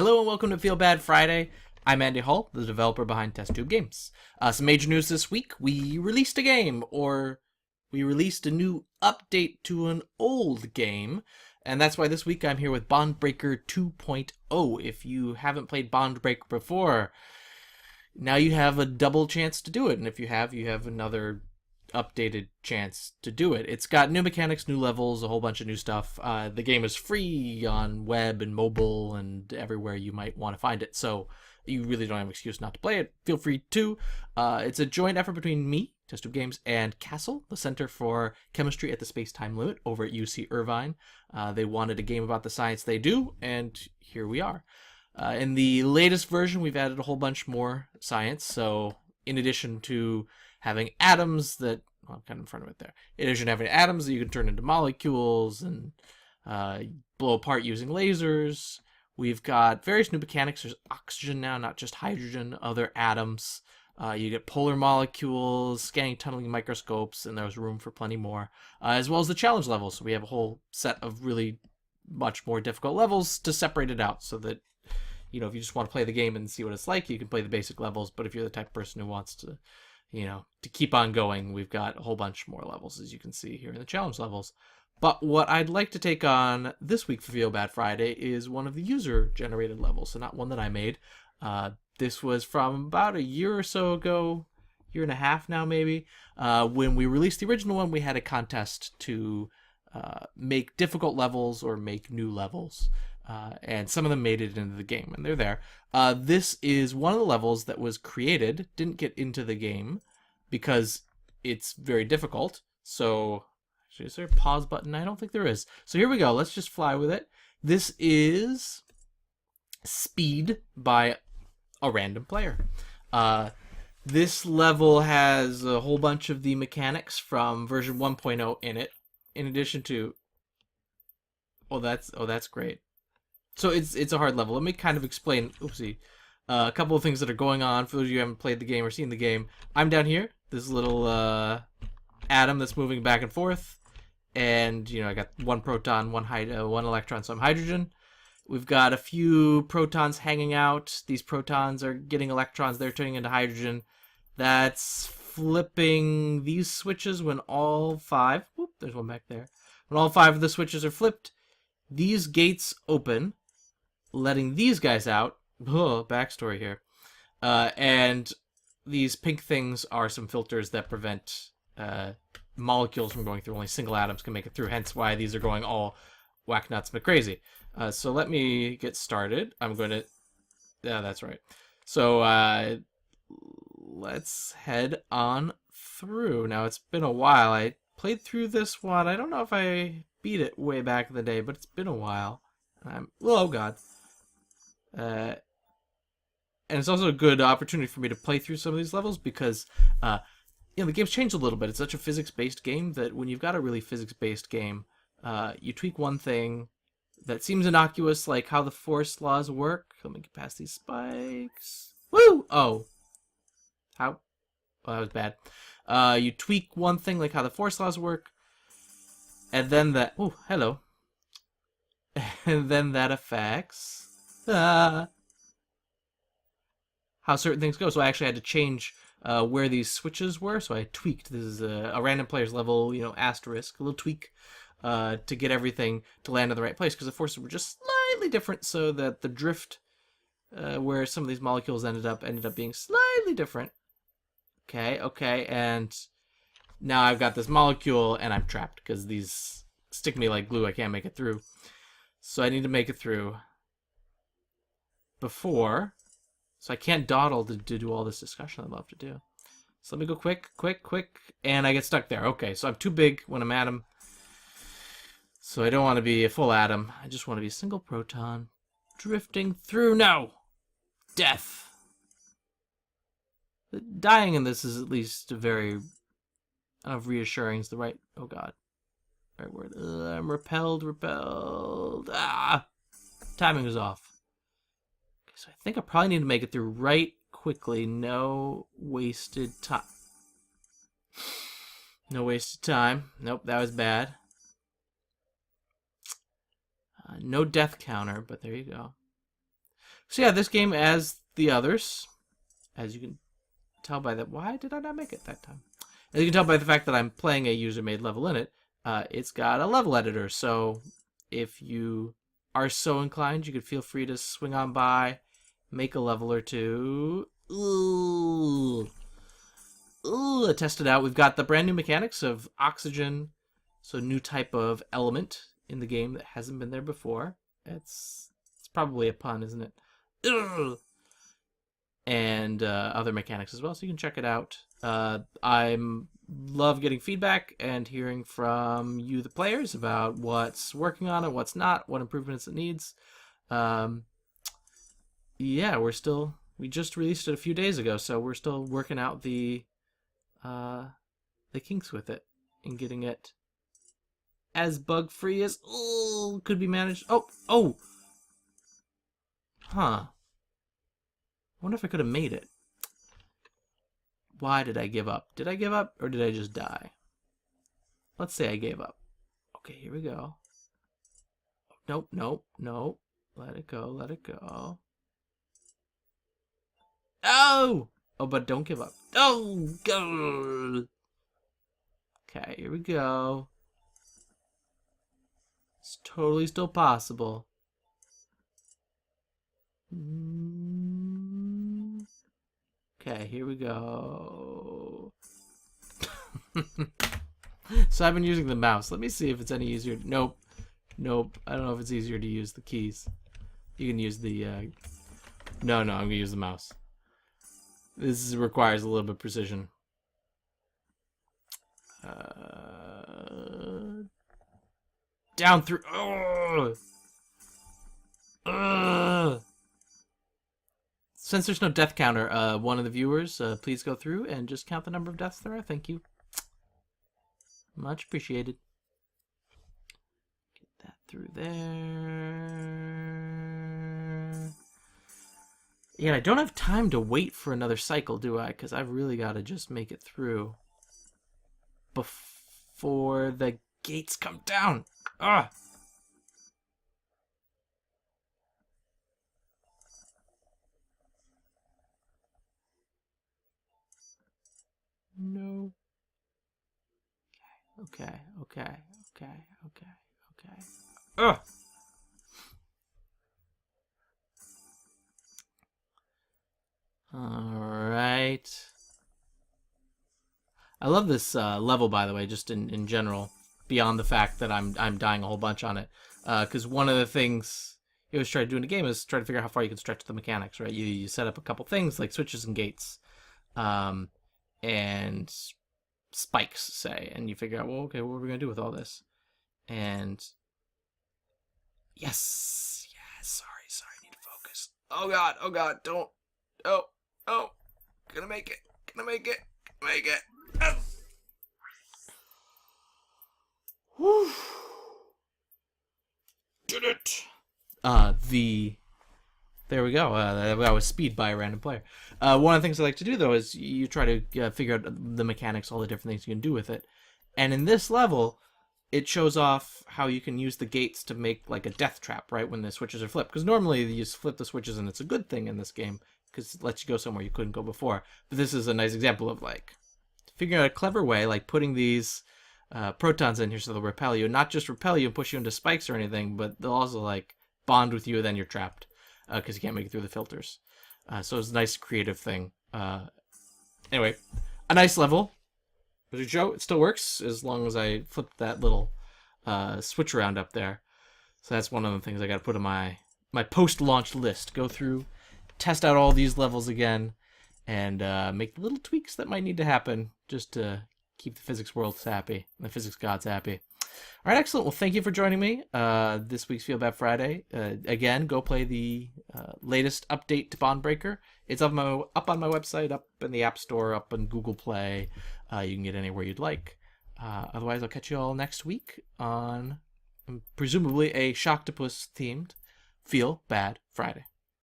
Hello and welcome to FeelBadFriday. I'm Andy Hall, the developer behind TestTube Games. Some major news this week. We released a game, or we released a new update to an old game. And that's why this week I'm here with Bondbreaker 2.0. If you haven't played Bondbreaker before, now you have a double chance to do it. And if you have another updated chance to do it. It's got new mechanics, new levels, a whole bunch of new stuff. The game is free on web and mobile and everywhere you might want to find it, so you really don't have an excuse not to play it. Feel free to. It's a joint effort between me, TestTube Games, and Castle, the Center for Chemistry at the Space-Time Limit over at UC Irvine. They wanted a game about the science they do, and here we are. In the latest version, we've added a whole bunch more science, so in addition to having atoms that, well, I'm kind of in front of it there. In addition to having atoms that you can turn into molecules and blow apart using lasers, we've got various new mechanics. There's oxygen now, not just hydrogen, other atoms. You get polar molecules, scanning tunneling microscopes, and there's room for plenty more, as well as the challenge levels. So we have a whole set of really much more difficult levels to separate it out so that, you know, if you just want to play the game and see what it's like, you can play the basic levels. But if you're the type of person who wants to, you know, to keep on going, we've got a whole bunch more levels, as you can see here in the challenge levels. But what I'd like to take on this week for FeelBadFriday is one of the user-generated levels, so not one that I made. This was from about a year or so ago, year and a half now maybe. When we released the original one, we had a contest to make difficult levels or make new levels. And some of them made it into the game, and they're there. This is one of the levels that was created, didn't get into the game, because it's very difficult. So, is there a pause button? I don't think there is. So here we go. Let's just fly with it. This is Speed by a random player. This level has a whole bunch of the mechanics from version 1.0 in it, in addition to... Oh, that's great. So it's a hard level. Let me kind of explain, oopsie, a couple of things that are going on for those of you who haven't played the game or seen the game. I'm down here, this little atom that's moving back and forth, and you know I got one proton, one electron, so I'm hydrogen. We've got a few protons hanging out. These protons are getting electrons. They're turning into hydrogen. That's flipping these switches when all five. Whoop, there's one back there. When all five of the switches are flipped, these gates open, letting these guys out. Oh, backstory here. And these pink things are some filters that prevent molecules from going through. Only single atoms can make it through, hence why these are going all whack nuts but crazy. So let me get started. I'm going to... Yeah, that's right. So let's head on through. Now, it's been a while. I played through this one. I don't know if I beat it way back in the day, but it's been a while. Oh god. And it's also a good opportunity for me to play through some of these levels because, you know, the game's changed a little bit. It's such a physics-based game that when you've got a really physics-based game, you tweak one thing that seems innocuous, like how the force laws work. Let me get past these spikes. Woo! Oh. How? Oh, that was bad. You tweak one thing, like how the force laws work, and then that... Oh, hello. And then that affects... how certain things go. So I actually had to change where these switches were, so I tweaked. This is a random player's level, you know, asterisk, a little tweak to get everything to land in the right place, because the forces were just slightly different, so that the drift where some of these molecules ended up being slightly different. Okay, and now I've got this molecule, and I'm trapped, because these stick me like glue. I can't make it through. So I need to make it through before... So I can't dawdle to do all this discussion I'd love to do. So let me go quick, and I get stuck there. Okay, so I'm too big when I'm atom. So I don't want to be a full atom. I just want to be a single proton. Drifting through. No! Death. Dying in this is at least very... I don't know if reassuring is the right... Oh god. Right word. I'm repelled. Ah! Timing is off. So I think I probably need to make it through right quickly. No wasted time. No wasted time. Nope, that was bad. No death counter, but there you go. So yeah, this game, as the others, as you can tell by that. Why did I not make it that time? As you can tell by the fact that I'm playing a user-made level in it, it's got a level editor. So if you are so inclined, you could feel free to swing on by, make a level or two. Ooh, test it out. We've got the brand new mechanics of oxygen, so new type of element in the game that hasn't been there before. It's probably a pun, isn't it? Ugh. And other mechanics as well, so you can check it out. I love getting feedback and hearing from you, the players, about what's working on it, what's not, what improvements it needs. Yeah, we just released it a few days ago, so we're still working out the kinks with it and getting it as bug-free as could be managed. Oh! Huh. I wonder if I could have made it. Why did I give up? Did I give up, or did I just die? Let's say I gave up. Okay, here we go. Nope. Let it go. Oh! Oh, but don't give up. Oh! Go! Okay, here we go. It's totally still possible. Okay, here we go. So I've been using the mouse. Let me see if it's any easier. Nope. I don't know if it's easier to use the keys. You can use the... No, I'm going to use the mouse. This requires a little bit of precision. Down through... Since there's no death counter, one of the viewers, please go through and just count the number of deaths there are. Thank you. Much appreciated. Get that through there. Yeah, I don't have time to wait for another cycle, do I? Because I've really got to just make it through before the gates come down. Ah! No. Okay. Ugh! Alright. I love this level, by the way, just in general, beyond the fact that I'm dying a whole bunch on it. Because one of the things you always try to do in a game is try to figure out how far you can stretch the mechanics, right? You set up a couple things, like switches and gates. And spikes, say, and you figure out, well, okay, what are we gonna do with all this? And yes, sorry, I need to focus. Oh god, don't. Oh, gonna make it. Whew. Did it. There we go. That was speed by a random player. One of the things I like to do, though, is you try to figure out the mechanics, all the different things you can do with it. And in this level, it shows off how you can use the gates to make like a death trap, right, when the switches are flipped. Because normally you just flip the switches and it's a good thing in this game, because it lets you go somewhere you couldn't go before. But this is a nice example of like figuring out a clever way, like putting these protons in here so they'll repel you. Not just repel you and push you into spikes or anything, but they'll also like bond with you and then you're trapped. Because you can't make it through the filters. So it's a nice creative thing. Anyway, a nice level. As you show, it still works as long as I flip that little switch around up there. So that's one of the things I got to put on my post-launch list. Go through, test out all these levels again, and make the little tweaks that might need to happen just to keep the physics world happy, and the physics gods happy. All right, excellent. Well, thank you for joining me this week's Feel Bad Friday. Again, go play the latest update to Bondbreaker. It's up on my website, up in the App Store, up on Google Play. You can get anywhere you'd like. Otherwise, I'll catch you all next week on presumably a Shocktopus themed Feel Bad Friday.